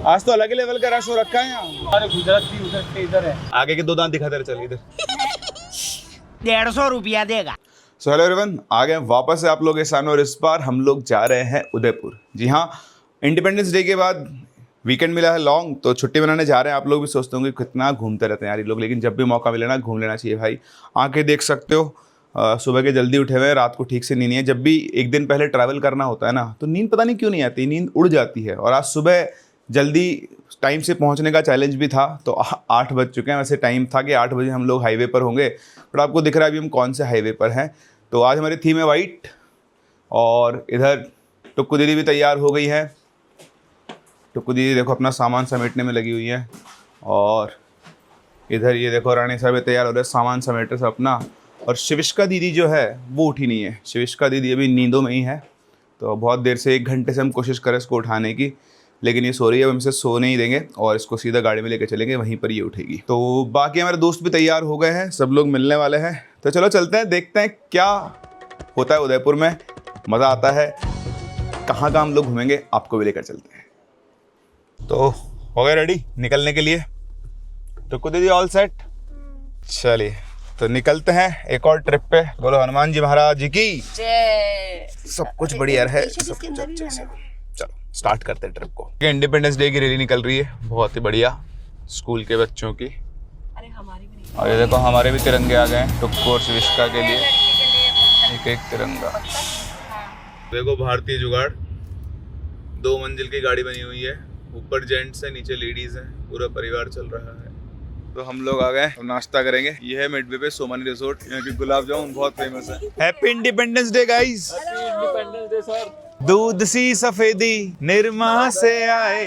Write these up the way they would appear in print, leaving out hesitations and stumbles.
आज तो अलग ही लेवल का रश हो रखा है यहाँ। अरे गुजरात भी उधर से इधर है। आगे के 2 दांत दिखा दे, चल इधर। 150 रुपया देगा। सो हेलो एवरीवन, आ गए वापस से आप लोग के सामने और इस बार हम लोग जा रहे हैं उदयपुर। जी हाँ, इंडिपेंडेंस डे के बाद वीकेंड मिला है लॉन्ग, तो छुट्टी मनाने जा रहे हैं। आप लोग भी सोचते होंगे कितना घूमते रहते हैं यार ये लोग, लेकिन जब भी मौका मिले ना घूम लेना चाहिए भाई। आंखें देख सकते हो, सुबह के जल्दी उठे हुए हैं, रात को ठीक से नींद नहीं है। जब भी एक दिन पहले ट्रैवल करना होता है ना, तो नींद पता नहीं क्यों नहीं आती, नींद उड़ जाती है। और आज सुबह जल्दी टाइम से पहुंचने का चैलेंज भी था, तो 8 बज चुके हैं। वैसे टाइम था कि 8 बजे हम लोग हाईवे पर होंगे, बट आपको दिख रहा है अभी हम कौन से हाईवे पर हैं। तो आज हमारी थीम है वाइट, और इधर टुक्कू दीदी भी तैयार हो गई है। टुक्कू दीदी देखो अपना सामान समेटने में लगी हुई है, और इधर ये देखो रानी साहब तैयार हो रहे हैं सामान समेटने से अपना। और शिविष्का दीदी जो है वो उठी नहीं है, शिविष्का दीदी अभी नींदों में ही है। तो बहुत देर से 1 घंटे से हम कोशिश करें इसको उठाने की, लेकिन ये सो रही है। अब हम इसे सो नहीं देंगे और इसको सीधा गाड़ी में लेकर चलेंगे, वहीं पर ये उठेगी। तो बाकी हमारे दोस्त भी तैयार हो गए हैं, सब लोग मिलने वाले हैं। तो चलो चलते हैं, देखते हैं क्या होता है उदयपुर में, मज़ा आता है, कहाँ कहाँ हम लोग घूमेंगे, आपको भी लेकर चलते हैं। तो हो गए रेडी निकलने के लिए? टुक्कू दीदी ऑल सेट? चलिए तो निकलते हैं एक और ट्रिप पे। बोलो हनुमान जी महाराज जी की। सब कुछ बढ़िया है, सब कुछ अच्छे से। चलो स्टार्ट करते हैं ट्रिप को। इंडिपेंडेंस डे की रैली निकल रही है, बहुत ही बढ़िया, स्कूल के बच्चों की। अरे हमारी भी नहीं। और ये देखो हमारे भी तिरंगे आ गए हैं, टुक्कू और शिविष्का के लिए एक एक तिरंगा। देखो भारतीय जुगाड़, 2 मंजिल की गाड़ी बनी हुई है, ऊपर जेंट्स है, नीचे लेडीज है, पूरा परिवार चल रहा है। तो हम लोग आ गए, हम नाश्ता करेंगे। ये है मिडवे पे सोमानी रिजोर्ट, यहाँ की गुलाब जामुन बहुत फेमस है। Happy independence day guys. Independence day sir. दूध सी सफेदी निरमा से आए,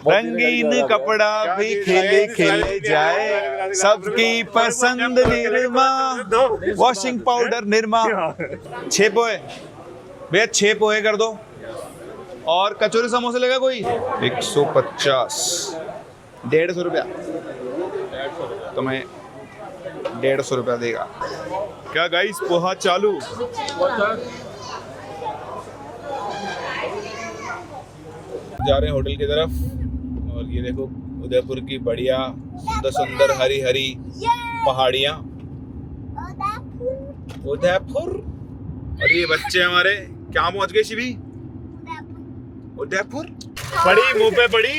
रंगीन कपड़ा भी खिले खिले जाए, सबकी पसंद निरमा, वॉशिंग पाउडर निरमा। 6 पोहे भैया, 6 पोहे कर दो। और कचौरी समोसे लेगा कोई? 150, 150 रुपया। तो मैं 150 रुपया देगा क्या गाइस? पोहा चालू। जा रहे हैं होटल की तरफ, और ये देखो उदयपुर की बढ़िया सुंदर सुंदर हरी हरी पहाड़ियाँ, उदयपुर। और ये बच्चे हमारे क्या पहुंच गए शिवी? उदयपुर। पड़ी मुंह पे पड़ी।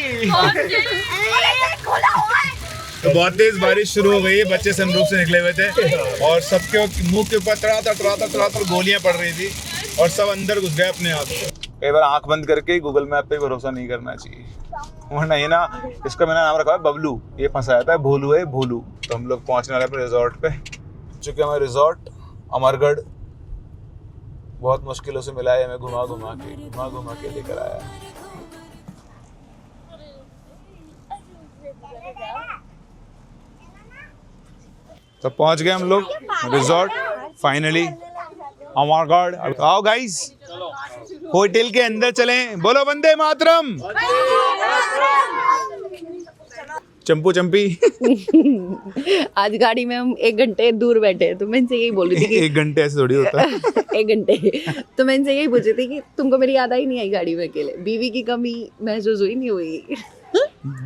तो बहुत तेज बारिश शुरू हो गई है, बच्चे सनरूफ से निकले हुए थे और सबके मुंह के ऊपर तड़ातड़ गोलियां पड़ रही थी, और सब अंदर घुस गए अपने आप। कई बार आंख बंद करके गूगल मैप पे भरोसा नहीं करना चाहिए, वरना ये ना, इसका मैंने नाम रखा है बबलू, ये फंसा जाता है, भोलू है भोलू। तो हम लोग पहुंचने वाले अपने रिजॉर्ट पे, चूँकि हमारा रिजॉर्ट अमरगढ़ बहुत मुश्किलों से मिला है, हमें घुमा घुमा के लेकर आया। तो पहुंच गए हम लोग रिजॉर्ट फाइनली, अमरगढ़। आओ गाइस, होटल के अंदर चलें, बोलो वंदे मातरम। चंपू चंपी। आज गाड़ी में हम 1 घंटे दूर बैठे, तो मैं इनसे यही बोल रही थी कि 1 घंटे ऐसे थोड़ी होता है। 1 घंटे, तो मैं इनसे यही पूछ रही थी कि तुमको मेरी याद आई नहीं आई गाड़ी में अकेले? बीवी की कमी महसूस हुई नहीं हुई?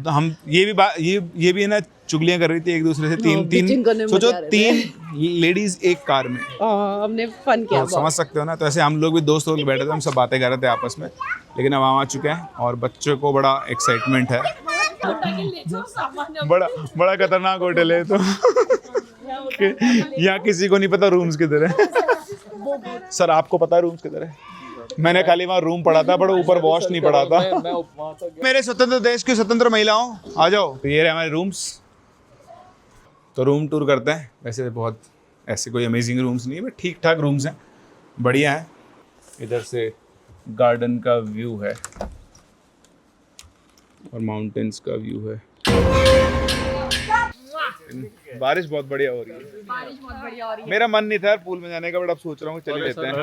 हम ये भी है ना, चुगलियां कर रही थी एक दूसरे से। तीन सोचो, 3 लेडीज एक कार में। हमने फन किया, तो समझ सकते हो ना। तो ऐसे हम लोग भी दोस्त लोग बैठे थे, हम सब बातें कर रहे थे आपस में, लेकिन अब हम आ चुके हैं और बच्चों को बड़ा एक्साइटमेंट है। बड़ा खतरनाक होटल है, तो यहाँ किसी को नहीं पता रूम्स किधर है। सर आपको पता है रूम्स किधर है? मैंने खाली वहाँ रूम पढ़ा था, बट ऊपर वॉश नहीं पढ़ा था। मेरे स्वतंत्र देश की स्वतंत्र महिलाओं आ जाओ। तो ये रहे हमारे रूम्स। तो रूम टूर करते हैं। वैसे बहुत ऐसे कोई अमेजिंग रूम्स नहीं है, बट ठीक ठाक रूम्स हैं, बढ़िया है। इधर से गार्डन का व्यू है और माउंटेन्स का व्यू है। बारिश बहुत बढ़िया हो रही है। बारिश बहुत बढ़िया हो रही है। मेरा मन नहीं था यार पूल में जाने का, बट अब सोच रहा हूँ चल ही लेते हैं।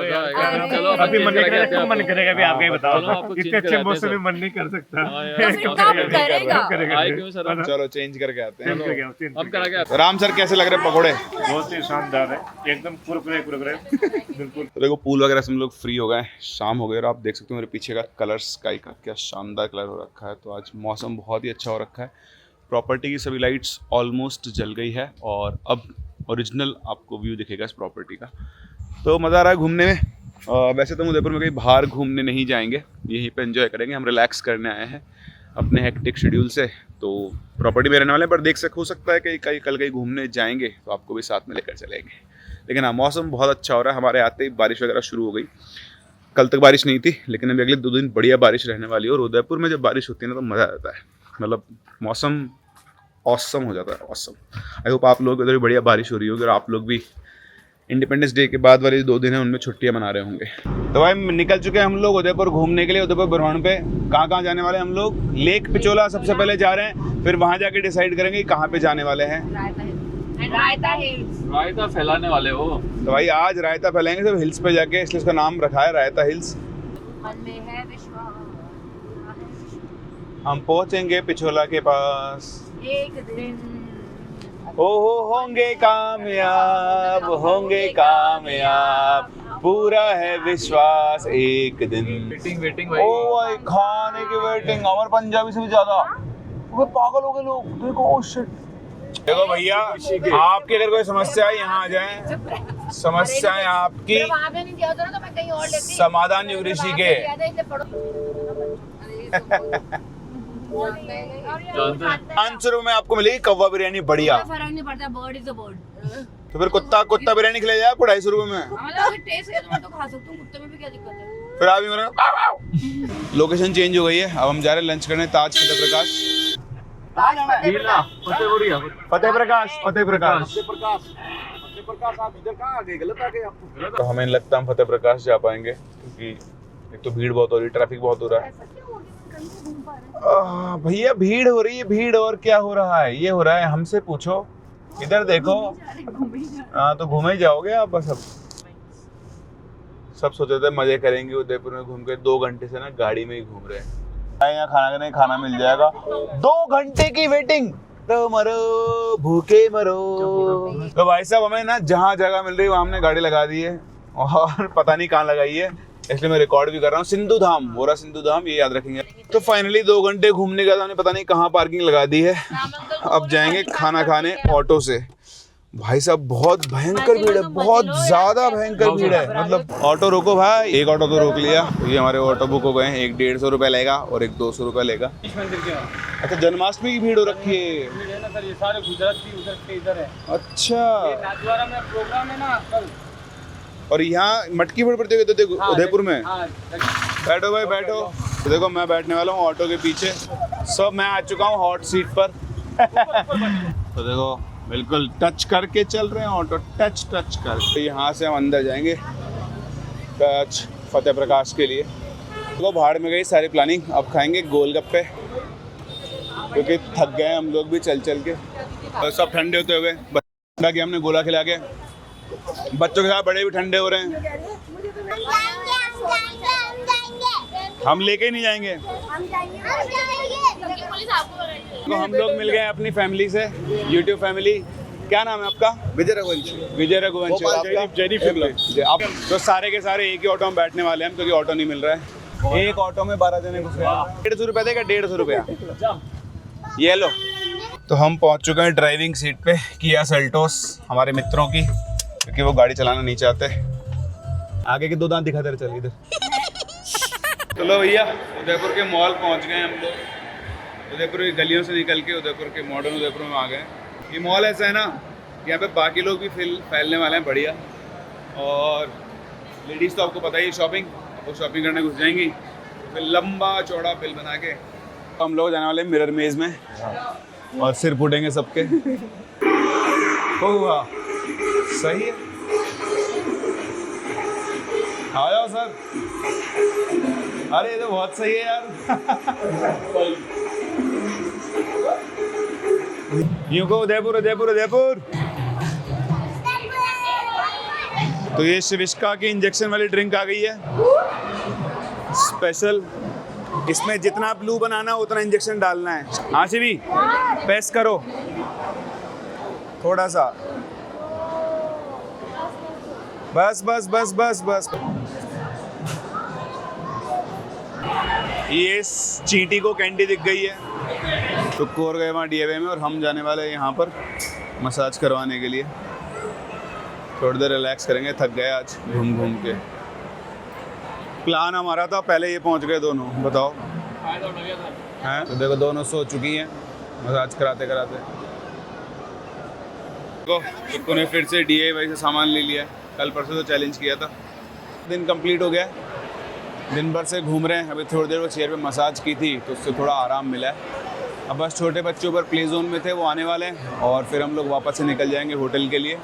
चलो अभी मन नहीं करेगा, तुम मन करेगा भी आप ही चलो, बताओ। आपको इतने change अच्छे कराते मौसम हैं में मन नहीं कर सकता। कब करेगा? आए क्यों सर हम? चलो चेंज करके आते हैं। हम करा के आते राम सर कैसे लग रहे हैं पकोड़े? बहुत ही शानदार है, एकदम कुरकुरे कुरकुरे बिल्कुल। तो देखो पूल वगैरह से हम लोग फ्री हो गए, शाम हो गई और आप देख सकते हो मेरे पीछे का कलर स्काई का क्या शानदार कलर हो रखा है। तो आज मौसम बहुत ही अच्छा हो रखा है। प्रॉपर्टी की सभी लाइट्स ऑलमोस्ट जल गई है और अब ओरिजिनल आपको व्यू दिखेगा इस प्रॉपर्टी का। तो मज़ा आ रहा है घूमने में। वैसे तो हम उदयपुर में कहीं बाहर घूमने नहीं जाएंगे, यहीं पे एंजॉय करेंगे। हम रिलैक्स करने आए हैं अपने हेक्टिक शेड्यूल से, तो प्रॉपर्टी में रहने वाले हैं। पर हो सकता है कि कल कहीं घूमने जाएंगे तो आपको भी साथ में लेकर चलेंगे। लेकिन हाँ, मौसम बहुत अच्छा हो रहा है। हमारे आते ही बारिश वगैरह शुरू हो गई। कल तक बारिश नहीं थी, लेकिन अभी अगले 2 दिन बढ़िया बारिश रहने वाली है। और उदयपुर में जब बारिश होती है ना तो मज़ा आता है, मतलब मौसम ऑसम हो जाता है, ऑसम। आई होप आप लोग इधर भी बढ़िया बारिश हो रही होगी और आप लोग भी इंडिपेंडेंस डे के बाद वाले 2 दिन हैं उनमें छुट्टियां मना रहे होंगे। तो भाई निकल चुके हैं हम लोग उदयपुर घूमने के लिए। उदयपुर बुरहान पे कहाँ जाने वाले हैं हम लोग? लेक पिचोला सबसे पहले जा रहे हैं, फिर वहाँ जाके डिसाइड करेंगे कहाँ पे जाने वाले हैं। रायता फैलाने वाले हो। तो भाई आज रायता फैलाएंगे सब हिल्स पे जाके, इसलिए इसका नाम रखा है रायता हिल्स। मन में है विश्वास, हम पहुँचेंगे पिछोला के पास, एक दिन होंगे कामयाब, होंगे कामयाब, पूरा है विश्वास एक दिन। वेटिंग ओ भाई खाने की वेटिंग, अमर पंजाबी से भी ज्यादा। वो पागल हो गए लोग, देखो ओ शिट। देखो भैया, आपकी अगर कोई समस्या है यहाँ आ जाए, समस्याएं आपकी वहाँ पे नहीं दिया होता ना तो मैं कहीं और लेती। समाधान युग ऋषि के। जानते हैं। 500 रुपए में आपको मिलेगी कौवा बिरयानी बढ़िया। फर्क नहीं पड़ता, बर्ड इज अ बर्ड। तो फिर कुत्ता बिरयानी खिलाया आपको 250 रुपए में। मतलब टेस्ट है तो मैं तो खा सकता हूँ, कुत्ते में भी क्या दिक्कत है? फिर आप ही मेरा लोकेशन चेंज हो गई है। अब हम जा रहे हैं लंच करने ताज फतेह प्रकाश। ढीला, फतेहपुरिया। फतेह प्रकाश आप इधर कहाँ आ गए? गलत आ गए आप। तो हमें लगता है हम फतेह प्रकाश जा पाएंगे, क्योंकि एक तो भीड़ बहुत हो रही है, ट्रैफिक बहुत हो रहा है। भैया भीड़ हो रही है, भीड़ और क्या हो रहा है? ये हो रहा है, हमसे पूछो, इधर देखो। हाँ तो घूमे ही जाओगे आप बस। अब सब सोचे थे मजे करेंगे उदयपुर में घूम के, 2 घंटे से ना गाड़ी में ही घूम रहे हैं। यहाँ खाना नहीं, खाना मिल जाएगा। 2 घंटे की वेटिंग, तो मरो भूखे मरो। तो भाई साहब हमें ना जहाँ जगह मिल रही है वहाँ हमने गाड़ी लगा दी है और पता नहीं कहाँ लगाई है, इसलिए मैं रिकॉर्ड भी कर रहा हूँ। सिंधु धाम, बोरा सिंधु धाम, ये याद रखेंगे। तो फाइनली 2 घंटे घूमने का हमने पता नहीं कहाँ पार्किंग लगा दी है। अब जाएंगे खाना खाने ऑटो से। भाई साहब बहुत भयंकर भीड़ है, बहुत ज्यादा भयंकर भीड़ है। मतलब ऑटो रोको भाई। एक ऑटो तो रोक लिया, ये हमारे ऑटो बुक हो गए हैं। एक 150 रुपये लेगा और एक 200 रुपये लेगा। मंदिर के वहाँ अच्छा जन्माष्टमी की भीड़ हो रखी है। भीड़ है ना सर, ये सारे गुजरात की उधर के इधर है। अच्छा, ये नाथद्वारा में प्रोग्राम है ना कल। और यहाँ मटकी फोड़ प्रतियोगिता देखो उदयपुर में। हाँ, बैठो भाई बैठो। तो देखो मैं बैठने वाला हूँ ऑटो के पीछे, सब मैं आ चुका हूँ हॉट सीट पर। तो देखो बिल्कुल टच करके चल रहे हैं ऑटो, टच कर। तो यहाँ से हम अंदर जाएंगे टच फतेह प्रकाश के लिए। तो भाड़ में गई सारी प्लानिंग। अब खाएंगे गोलगप्पे, क्योंकि थक गए हम लोग भी चल के। और सब ठंडे होते हुए ठंडा किया हमने गोला खिला के। बच्चों के साथ बड़े भी ठंडे हो रहे हैं। हम लेके ही नहीं जाएंगे। तो हम लोग मिल गए अपनी फैमिली से, यूट्यूब फैमिली। क्या नाम है आपका? विजय रघुवंश। विजय रघुवंश। आप तो सारे के सारे एक ही ऑटो में बैठने वाले हैं, क्योंकि ऑटो नहीं मिल रहा है। एक ऑटो में 12 जने घुस गए। 150 रुपया देगा, 150 रुपया ये लो। तो हम पहुंच चुके हैं ड्राइविंग सीट पे, किया सेल्टोस हमारे मित्रों की, क्योंकि वो गाड़ी चलाना नहीं चाहते। आगे के 2 दांत दिखा दे, चल इधर। चलो भैया उदयपुर के मॉल पहुंच गए हम लोग। उदयपुर की गलियों से निकल के उदयपुर के मॉडर्न उदयपुर में आ गए। ये मॉल ऐसा है ना, यहाँ पे बाकी लोग भी फैलने वाले हैं बढ़िया। और लेडीज़ तो आपको पता ही है, शॉपिंग, वो शॉपिंग करने घुस जाएंगी। फिर लंबा चौड़ा बिल बना के हम लोग जाने वाले हैं मिरर मेज में, और सिर फूटेंगे सबके। हुआ सही है, आ जाओ सर। अरे ये तो बहुत सही है यार। यूं को उदयपुर उदयपुर उदयपुर। तो ये शिविष्का की इंजेक्शन वाली ड्रिंक आ गई है स्पेशल। इसमें जितना ब्लू बनाना उतना इंजेक्शन डालना है। हाँ शिवी, प्रेस करो थोड़ा सा, बस बस बस बस बस। ये चींटी को कैंडी दिख गई है तो कोर गए वहाँ डीएवे में, और हम जाने वाले हैं यहाँ पर मसाज करवाने के लिए। थोड़ी देर रिलैक्स करेंगे, थक गए आज घूम घूम के। प्लान हमारा था, पहले ये पहुँच गए दोनों। बताओ हैं? तो देखो दोनों सो चुकी हैं मसाज कराते कराते। देखो चिक्कू ने फिर से DIY से सामान ले लिया। कल परसों तो चैलेंज किया था। दिन कंप्लीट हो गया, दिन भर से घूम रहे हैं। अभी थोड़ी देर वो चेयर पे मसाज की थी तो उससे थोड़ा आराम मिला है। अब बस छोटे बच्चे ऊपर प्ले जोन में थे, वो आने वाले हैं और फिर हम लोग वापस से निकल जाएंगे होटल के लिए।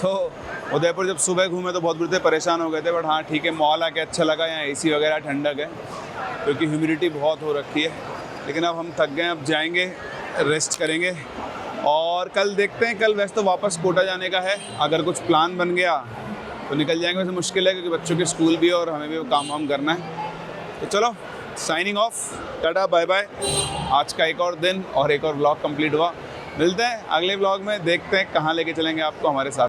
तो उदयपुर जब सुबह घूमे तो बहुत बुरे थे, परेशान हो गए थे, बट हाँ ठीक है, मॉल आके अच्छा लगा। यहाँ AC वगैरह ठंडक है क्योंकि ह्यूमिडिटी बहुत हो रखी है। लेकिन अब हम थक गए, अब जाएंगे रेस्ट करेंगे और कल देखते हैं। कल वैसे तो वापस कोटा जाने का है, अगर कुछ प्लान बन गया तो निकल जाएंगे। वैसे मुश्किल है क्योंकि बच्चों के स्कूल भी है और हमें भी वो काम वाम करना है। तो चलो signing off, tata bye bye. आज का एक और दिन और एक और व्लॉग कंप्लीट हुआ। मिलते हैं अगले व्लॉग में, देखते हैं कहाँ लेके चलेंगे आपको हमारे साथ।